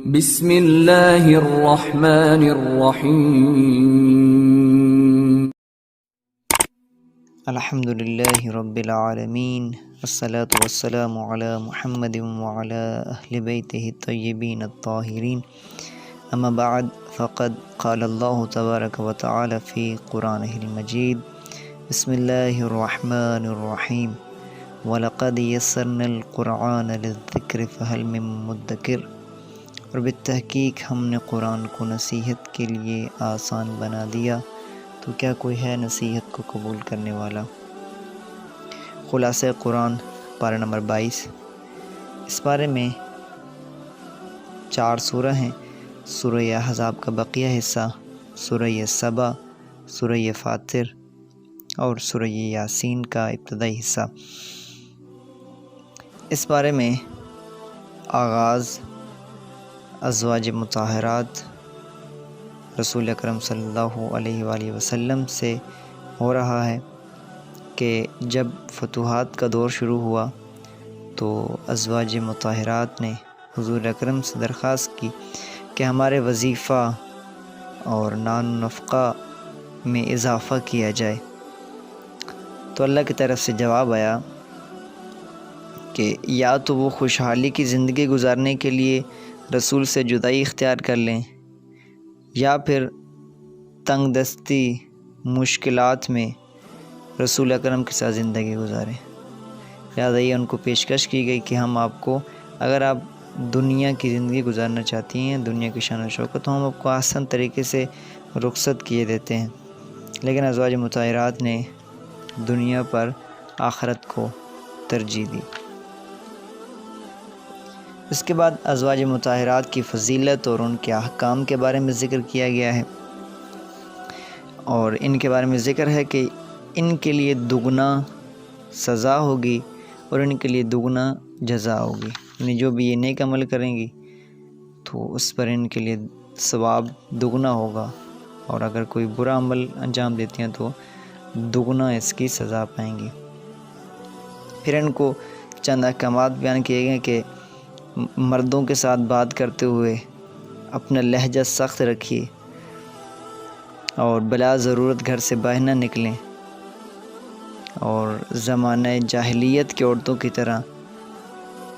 بسم اللہ الرحمن الرحیم الحمدللہ رب العالمین والصلاة والسلام علی محمد وعلی اہل بیتہ الطیبین الطاہرین اما بعد فقد قال اللہ تبارک و تعالی فی قرآنہ المجید بسم اللہ الرحمن الرحیم وَلَقَدْ يَسَّرْنَا الْقُرْآنَ لِلذِّكْرِ فَهَلْ مِن مُدَّكِرٍ، اور بالتحقیق ہم نے قرآن کو نصیحت کے لیے آسان بنا دیا، تو کیا کوئی ہے نصیحت کو قبول کرنے والا۔ خلاصہ قرآن پارہ نمبر 22۔ اس بارے میں 4 سورہ ہیں: سورہ احزاب کا بقیہ حصہ، سورہ سبا، سورہ فاطر اور سورہ یاسین کا ابتدائی حصہ۔ اس بارے میں آغاز ازواج مطہرات رسول اکرم صلی اللہ علیہ وآلہ وسلم سے ہو رہا ہے کہ جب فتوحات کا دور شروع ہوا تو ازواج مطہرات نے حضور اکرم سے درخواست کی کہ ہمارے وظیفہ اور نان و نفقہ میں اضافہ کیا جائے، تو اللہ کی طرف سے جواب آیا کہ یا تو وہ خوشحالی کی زندگی گزارنے کے لیے رسول سے جدائی اختیار کر لیں، یا پھر تنگ دستی مشکلات میں رسول اکرم کے ساتھ زندگی گزاریں۔ لہٰذا یہ ان کو پیشکش کی گئی کہ ہم آپ کو، اگر آپ دنیا کی زندگی گزارنا چاہتی ہیں، دنیا کی شان و شوکت، تو ہم آپ کو آسان طریقے سے رخصت کیے دیتے ہیں، لیکن ازواج مطہرات نے دنیا پر آخرت کو ترجیح دی۔ اس کے بعد ازواج مطہرات کی فضیلت اور ان کے احکام کے بارے میں ذکر کیا گیا ہے، اور ان کے بارے میں ذکر ہے کہ ان کے لیے دگنا سزا ہوگی اور ان کے لیے دگنا جزا ہوگی، یعنی جو بھی یہ نیک عمل کریں گی تو اس پر ان کے لیے ثواب دگنا ہوگا، اور اگر کوئی برا عمل انجام دیتی ہیں تو دگنا اس کی سزا پائیں گی۔ پھر ان کو چند احکامات بیان کیے گئے کہ مردوں کے ساتھ بات کرتے ہوئے اپنا لہجہ سخت رکھیے، اور بلا ضرورت گھر سے باہر نہ نکلیں، اور زمانہ جاہلیت کی عورتوں کی طرح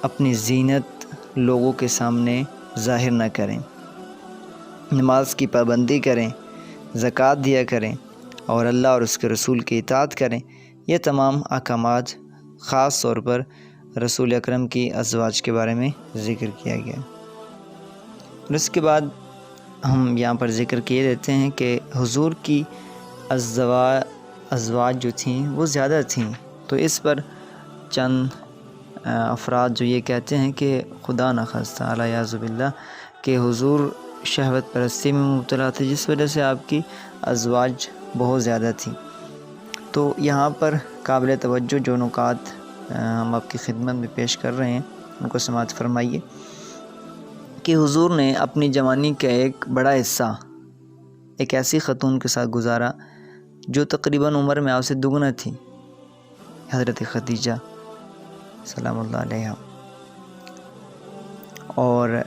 اپنی زینت لوگوں کے سامنے ظاہر نہ کریں، نماز کی پابندی کریں، زکوٰۃ دیا کریں، اور اللہ اور اس کے رسول کی اطاعت کریں۔ یہ تمام احکامات خاص طور پر رسول اکرم کی ازواج کے بارے میں ذکر کیا گیا۔ اور اس کے بعد ہم یہاں پر ذکر کیے دیتے ہیں کہ حضور کی ازواج جو تھیں وہ زیادہ تھیں، تو اس پر چند افراد جو یہ کہتے ہیں کہ خدا نخواستہ اعوذ باللہ کہ حضور شہوت پرستی میں مبتلا تھے، جس وجہ سے آپ کی ازواج بہت زیادہ تھیں۔ تو یہاں پر قابل توجہ جو نکات ہم آپ کی خدمت میں پیش کر رہے ہیں ان کو سماعت فرمائیے کہ حضور نے اپنی جوانی کا ایک بڑا حصہ ایک ایسی خاتون کے ساتھ گزارا جو تقریباً عمر میں آپ سے دگنا تھی، حضرت خدیجہ سلام اللہ علیہا۔ اور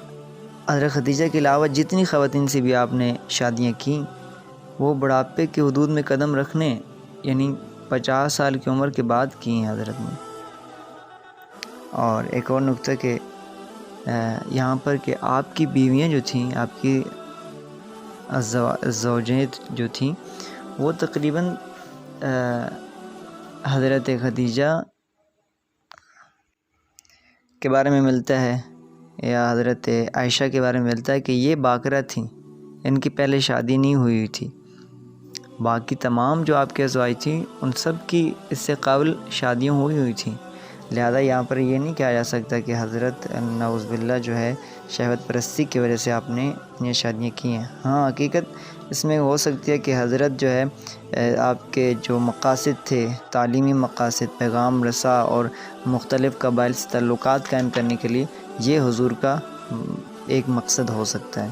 حضرت خدیجہ کے علاوہ جتنی خواتین سے بھی آپ نے شادیاں کیں، وہ بڑھاپے کے حدود میں قدم رکھنے یعنی 50 سال کی عمر کے بعد کی ہیں حضرت نے۔ اور ایک اور نقطہ کہ یہاں پر کہ آپ کی بیویاں جو تھیں، آپ کی زوجیں جو تھیں، وہ تقریباً حضرت خدیجہ کے بارے میں ملتا ہے یا حضرت عائشہ کے بارے میں ملتا ہے کہ یہ باکرہ تھیں، ان کی پہلے شادی نہیں ہوئی تھی۔ باقی تمام جو آپ کے ازواج تھیں ان سب کی اس سے قبل شادیاں ہوئی تھیں، لہذا یہاں پر یہ نہیں کہا جا سکتا کہ حضرت نعوذ باللہ جو ہے شہوت پرستی کی وجہ سے آپ نے یہ شادیاں کی ہیں۔ ہاں، حقیقت اس میں ہو سکتی ہے کہ حضرت جو ہے آپ کے جو مقاصد تھے، تعلیمی مقاصد، پیغام رساں اور مختلف قبائل سے تعلقات قائم کرنے کے لیے یہ حضور کا ایک مقصد ہو سکتا ہے۔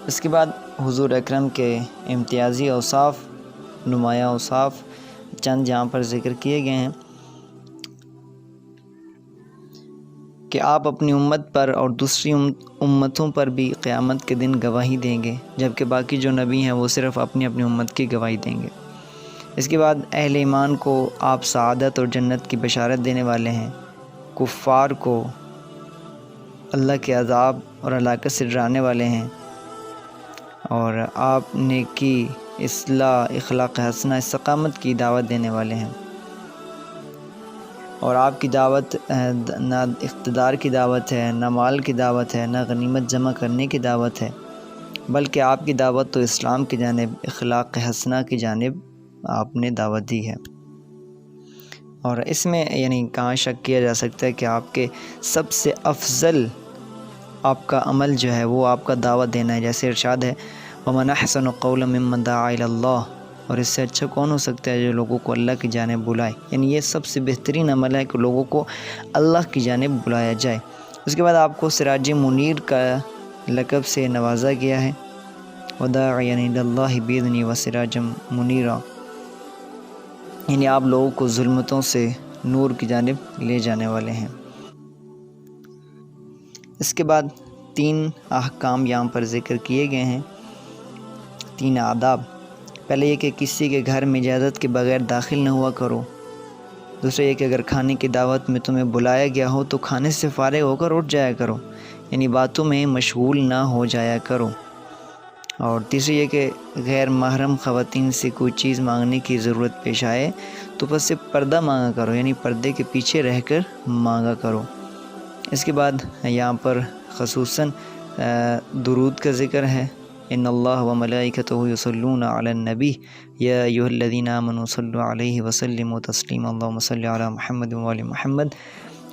اس کے بعد حضور اکرم کے امتیازی اوصاف، نمایاں اوصاف چند یہاں پر ذکر کیے گئے ہیں۔ کہ آپ اپنی امت پر اور دوسری امتوں پر بھی قیامت کے دن گواہی دیں گے، جبکہ باقی جو نبی ہیں وہ صرف اپنی امت کی گواہی دیں گے۔ اس کے بعد اہل ایمان کو آپ سعادت اور جنت کی بشارت دینے والے ہیں، کفار کو اللہ کے عذاب اور ہلاکت سے ڈرانے والے ہیں، اور آپ نیکی، اصلاح، اخلاق حسنہ، استقامت کی دعوت دینے والے ہیں۔ اور آپ کی دعوت نہ اقتدار کی دعوت ہے، نہ مال کی دعوت ہے، نہ غنیمت جمع کرنے کی دعوت ہے، بلکہ آپ کی دعوت تو اسلام کی جانب، اخلاق حسنہ کی جانب آپ نے دعوت دی ہے۔ اور اس میں یعنی کہاں شک کیا جا سکتا ہے کہ آپ کے سب سے افضل آپ کا عمل جو ہے وہ آپ کا دعوت دینا ہے، جیسے ارشاد ہے وَمَنْ أَحْسَنُ قَوْلًا مِّمَّنْ دَعَا إِلَى اللَّهِ، اور اس سے اچھا کون ہو سکتا ہے جو لوگوں کو اللہ کی جانب بلائے، یعنی یہ سب سے بہترین عمل ہے کہ لوگوں کو اللہ کی جانب بلایا جائے۔ اس کے بعد آپ کو سراج منیر کا لقب سے نوازا گیا ہے، وَدَاعِيًا إِلَى اللَّهِ بِإِذْنِهِ وَسِرَاجًا مُنِيرًا، یعنی آپ لوگوں کو ظلمتوں سے نور کی جانب لے جانے والے ہیں۔ اس کے بعد 3 احکام یہاں پر ذکر کیے گئے ہیں، 3 آداب۔ پہلے یہ کہ کسی کے گھر میں اجازت کے بغیر داخل نہ ہوا کرو۔ دوسرا یہ کہ اگر کھانے کی دعوت میں تمہیں بلایا گیا ہو تو کھانے سے فارغ ہو کر اٹھ جایا کرو، یعنی باتوں میں مشغول نہ ہو جایا کرو۔ اور تیسری یہ کہ غیر محرم خواتین سے کوئی چیز مانگنے کی ضرورت پیش آئے تو بس سے پردہ مانگا کرو، یعنی پردے کے پیچھے رہ کر مانگا کرو۔ اس کے بعد یہاں پر خصوصاً درود کا ذکر ہے، ان اللہ و ملائکتہ یصلون علی النبی یا ایھا الذین آمنوا صلوا علیہ وسلموا تسلیما اللہم صل علی محمد و آل محمد۔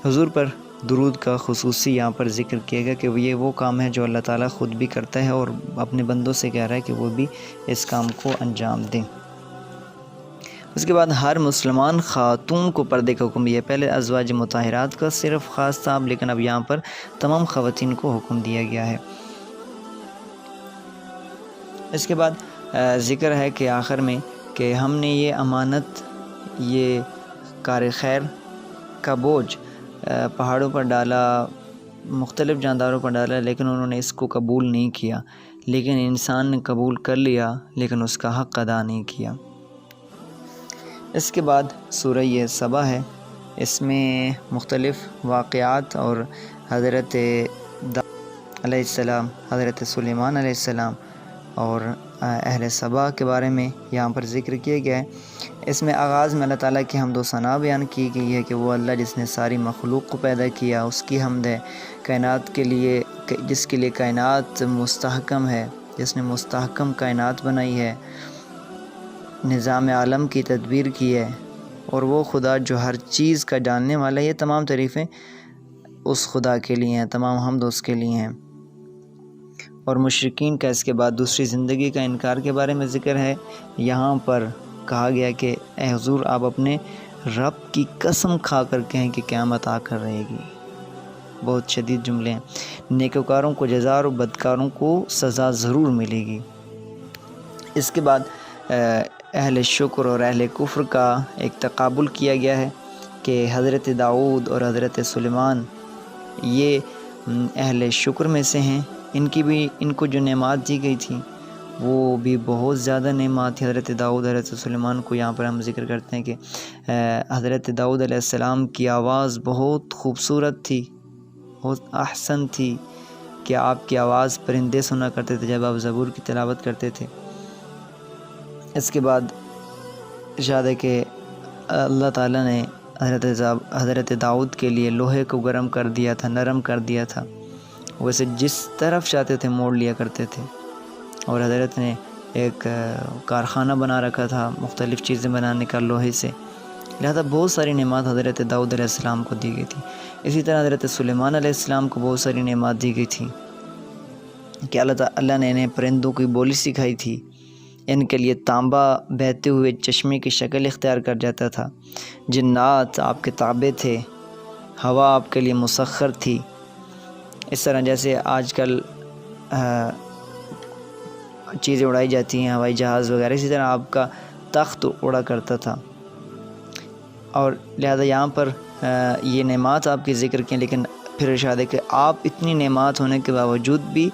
حضور پر درود کا خصوصی یہاں پر ذکر کیا گیا کہ یہ وہ کام ہے جو اللہ تعالیٰ خود بھی کرتا ہے اور اپنے بندوں سے کہہ رہا ہے کہ وہ بھی اس کام کو انجام دیں۔ اس کے بعد ہر مسلمان خاتون کو پردے کا حکم دیا، پہلے ازواج مطہرات کا صرف خاص تھا، لیکن اب یہاں پر تمام خواتین کو حکم دیا گیا ہے۔ اس کے بعد ذکر ہے کہ آخر میں کہ ہم نے یہ امانت، یہ کار خیر کا بوجھ پہاڑوں پر ڈالا، مختلف جانداروں پر ڈالا، لیکن انہوں نے اس کو قبول نہیں کیا، لیکن انسان نے قبول کر لیا لیکن اس کا حق ادا نہیں کیا۔ اس کے بعد سورہ سبا ہے، اس میں مختلف واقعات اور حضرت علیہ السلام، حضرت سلیمان علیہ السلام اور اہل سبا کے بارے میں یہاں پر ذکر کیا گیا ہے۔ اس میں آغاز میں اللہ تعالیٰ کی حمد و ثنا بیان کی گئی ہے کہ وہ اللہ جس نے ساری مخلوق کو پیدا کیا، اس کی حمد ہے، کائنات کے لیے، جس کے لیے کائنات مستحکم ہے، جس نے مستحکم کائنات بنائی ہے، نظام عالم کی تدبیر کی ہے، اور وہ خدا جو ہر چیز کا جاننے والا ہے۔ یہ تمام تعریفیں اس خدا کے لیے ہیں، تمام حمد اس کے لیے ہیں۔ اور مشرکین کا اس کے بعد دوسری زندگی کا انکار کے بارے میں ذکر ہے۔ یہاں پر کہا گیا کہ اے حضور آپ اپنے رب کی قسم کھا کر کہیں کہ قیامت آ کر رہے گی۔ بہت شدید جملے ہیں۔ نیکوکاروں کو جزا اور بدکاروں کو سزا ضرور ملے گی۔ اس کے بعد اہل شکر اور اہل کفر کا ایک تقابل کیا گیا ہے کہ حضرت داؤد اور حضرت سلیمان یہ اہل شکر میں سے ہیں، ان کو جو نعمات دی گئی تھی وہ بھی بہت زیادہ نعمات تھی۔ حضرت داؤد، حضرت سلیمان کو یہاں پر ہم ذکر کرتے ہیں کہ حضرت داؤد علیہ السلام کی آواز بہت خوبصورت تھی، بہت احسن تھی کہ آپ کی آواز پرندے سنا کرتے تھے جب آپ زبور کی تلاوت کرتے تھے۔ اس کے بعد ارشاد ہے کہ اللہ تعالیٰ نے حضرت داؤد کے لیے لوہے کو گرم کر دیا تھا، نرم کر دیا تھا، ویسے جس طرف چاہتے تھے موڑ لیا کرتے تھے، اور حضرت نے ایک کارخانہ بنا رکھا تھا مختلف چیزیں بنانے کا لوہے سے، لہذا بہت ساری نعمات حضرت داؤد علیہ السلام کو دی گئی تھی۔ اسی طرح حضرت سلیمان علیہ السلام کو بہت ساری نعمات دی گئی تھی کہ اللہ نے انہیں پرندوں کی بولی سکھائی تھی، ان کے لیے تانبا بہتے ہوئے چشمے کی شکل اختیار کر جاتا تھا، جنات آپ کے تابع تھے، ہوا آپ کے لیے مسخر تھی۔ اس طرح جیسے آج کل چیزیں اڑائی جاتی ہیں، ہوائی جہاز وغیرہ، اسی طرح آپ کا تخت اڑا کرتا تھا۔ اور لہذا یہاں پر یہ نعمات آپ کی ذکر کیں، لیکن پھر ارشاد ہے کہ آپ اتنی نعمات ہونے کے باوجود بھی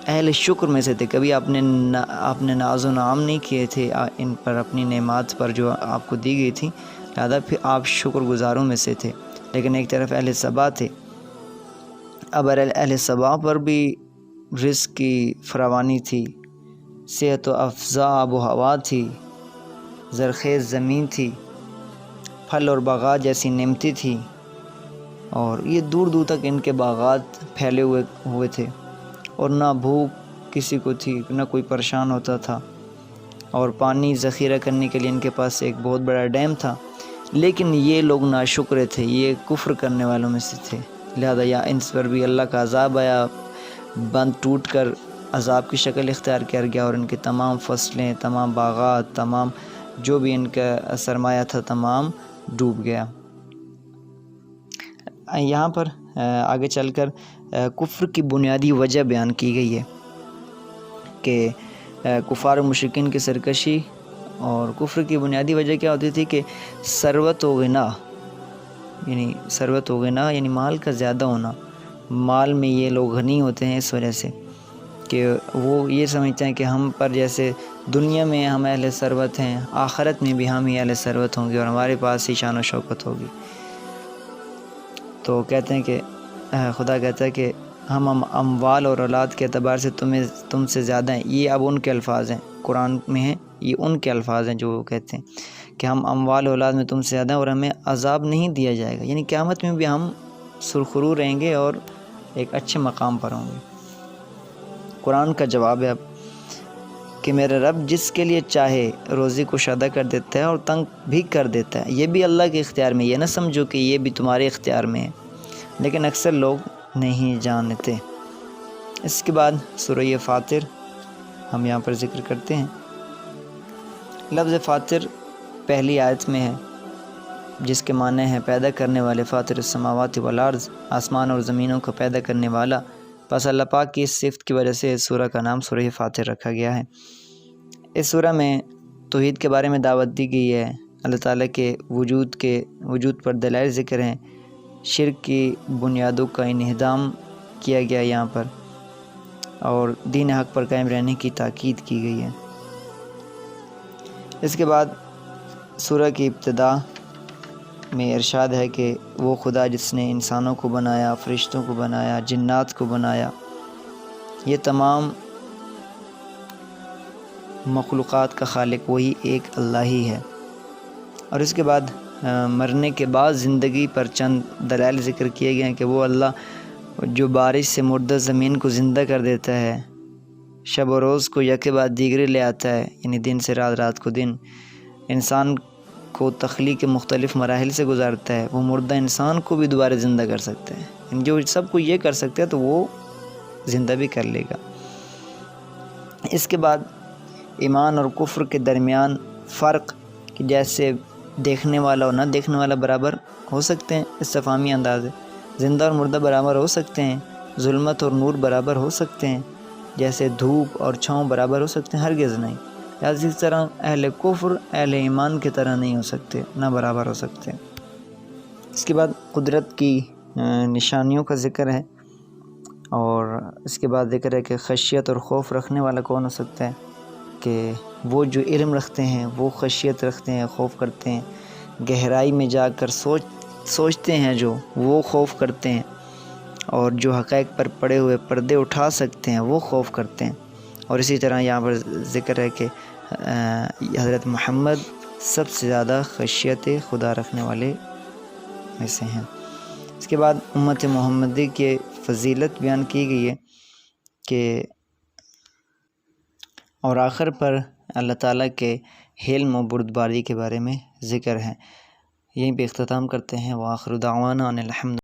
اہل شکر میں سے تھے، کبھی آپ نے ناز و نعام نہیں کیے تھے ان پر، اپنی نعمات پر جو آپ کو دی گئی تھی، لہذا پھر آپ شکر گزاروں میں سے تھے۔ لیکن ایک طرف اہل سبا تھے، اب اہل سبا پر بھی رزق کی فراوانی تھی، صحت و افزا آب و ہوا تھی، زرخیز زمین تھی، پھل اور باغات جیسی نعمتیں تھی، اور یہ دور دور تک ان کے باغات پھیلے ہوئے تھے، اور نہ بھوک کسی کو تھی، نہ کوئی پریشان ہوتا تھا، اور پانی ذخیرہ کرنے کے لیے ان کے پاس ایک بہت بڑا ڈیم تھا۔ لیکن یہ لوگ ناشکر تھے، یہ کفر کرنے والوں میں سے تھے، لہذا یا ان پر بھی اللہ کا عذاب آیا، بند ٹوٹ کر عذاب کی شکل اختیار کر گیا، اور ان کی تمام فصلیں، تمام باغات، تمام جو بھی ان کا سرمایہ تھا تمام ڈوب گیا۔ یہاں پر آگے چل کر کفر کی بنیادی وجہ بیان کی گئی ہے کہ کفار و مشرکین کی سرکشی، اور کفر کی بنیادی وجہ کیا ہوتی تھی کہ ثروت و غنا، یعنی مال کا زیادہ ہونا، مال میں یہ لوگ غنی ہوتے ہیں اس وجہ سے کہ وہ یہ سمجھتے ہیں کہ ہم پر جیسے دنیا میں ہم اہل ثروت ہیں، آخرت میں بھی ہم ہی اہل ثروت ہوں گے اور ہمارے پاس ہی شان و شوکت ہوگی۔ تو کہتے ہیں کہ خدا کہتا ہے کہ ہم اموال اور اولاد کے اعتبار سے تم سے زیادہ ہیں۔ یہ اب ان کے الفاظ ہیں، قرآن میں ہیں، یہ ان کے الفاظ ہیں جو وہ کہتے ہیں کہ ہم اموال و اولاد میں تم سے زیادہ ہیں اور ہمیں عذاب نہیں دیا جائے گا، یعنی قیامت میں بھی ہم سرخرو رہیں گے اور ایک اچھے مقام پر ہوں گے۔ قرآن کا جواب ہے اب کہ میرا رب جس کے لیے چاہے روزی کو شادہ کر دیتا ہے اور تنگ بھی کر دیتا ہے، یہ بھی اللہ کے اختیار میں، یہ نہ سمجھو کہ یہ بھی تمہارے اختیار میں ہے، لیکن اکثر لوگ نہیں جانتے۔ اس کے بعد سورہ فاطر ہم یہاں پر ذکر کرتے ہیں۔ لفظ فاطر پہلی آیت میں ہے، جس کے معنی ہے پیدا کرنے والے، فاطر السماوات والارض، آسمان اور زمینوں کو پیدا کرنے والا۔ پس اللہ پاک کی اس صفت کی وجہ سے اس سورہ کا نام سورہ فاطر رکھا گیا ہے۔ اس سورہ میں توحید کے بارے میں دعوت دی گئی ہے، اللہ تعالیٰ کے وجود پر دلائل ذکر ہیں، شرک کی بنیادوں کا انہدام کیا گیا یہاں پر، اور دین حق پر قائم رہنے کی تاکید کی گئی ہے۔ اس کے بعد سورہ کی ابتدا میں ارشاد ہے کہ وہ خدا جس نے انسانوں کو بنایا، فرشتوں کو بنایا، جنات کو بنایا، یہ تمام مخلوقات کا خالق وہی ایک اللہ ہی ہے۔ اور اس کے بعد مرنے کے بعد زندگی پر چند دلائل ذکر کیے گئے ہیں کہ وہ اللہ جو بارش سے مردہ زمین کو زندہ کر دیتا ہے، شب و روز کو یکے بعد دیگرے لے آتا ہے، یعنی دن سے رات، رات کو دن، انسان کو تخلیق کے مختلف مراحل سے گزارتا ہے، وہ مردہ انسان کو بھی دوبارہ زندہ کر سکتا ہے، یعنی جو سب کو یہ کر سکتا ہے تو وہ زندہ بھی کر لے گا۔ اس کے بعد ایمان اور کفر کے درمیان فرق، کہ جیسے دیکھنے والا اور نہ دیکھنے والا برابر ہو سکتے ہیں، استفہامی انداز ہے، زندہ اور مردہ برابر ہو سکتے ہیں، ظلمت اور نور برابر ہو سکتے ہیں، جیسے دھوپ اور چھاؤں برابر ہو سکتے ہیں، ہرگز نہیں۔ اسی طرح اہل کفر اہل ایمان کی طرح نہیں ہو سکتے، نہ برابر ہو سکتے۔ اس کے بعد قدرت کی نشانیوں کا ذکر ہے، اور اس کے بعد ذکر ہے کہ خشیت اور خوف رکھنے والا کون ہو سکتا ہے، کہ وہ جو علم رکھتے ہیں، وہ خشیت رکھتے ہیں، خوف کرتے ہیں، گہرائی میں جا کر سوچتے ہیں، جو وہ خوف کرتے ہیں، اور جو حقائق پر پڑے ہوئے پردے اٹھا سکتے ہیں وہ خوف کرتے ہیں۔ اور اسی طرح یہاں پر ذکر ہے کہ حضرت محمد سب سے زیادہ خشیت خدا رکھنے والے میں سے ہیں۔ اس کے بعد امت محمدی کی فضیلت بیان کی گئی ہے کہ اور آخر پر اللہ تعالیٰ کے حلم و بردباری کے بارے میں ذکر ہے۔ یہیں پہ اختتام کرتے ہیں۔ وآخر دعوانا ان الحمد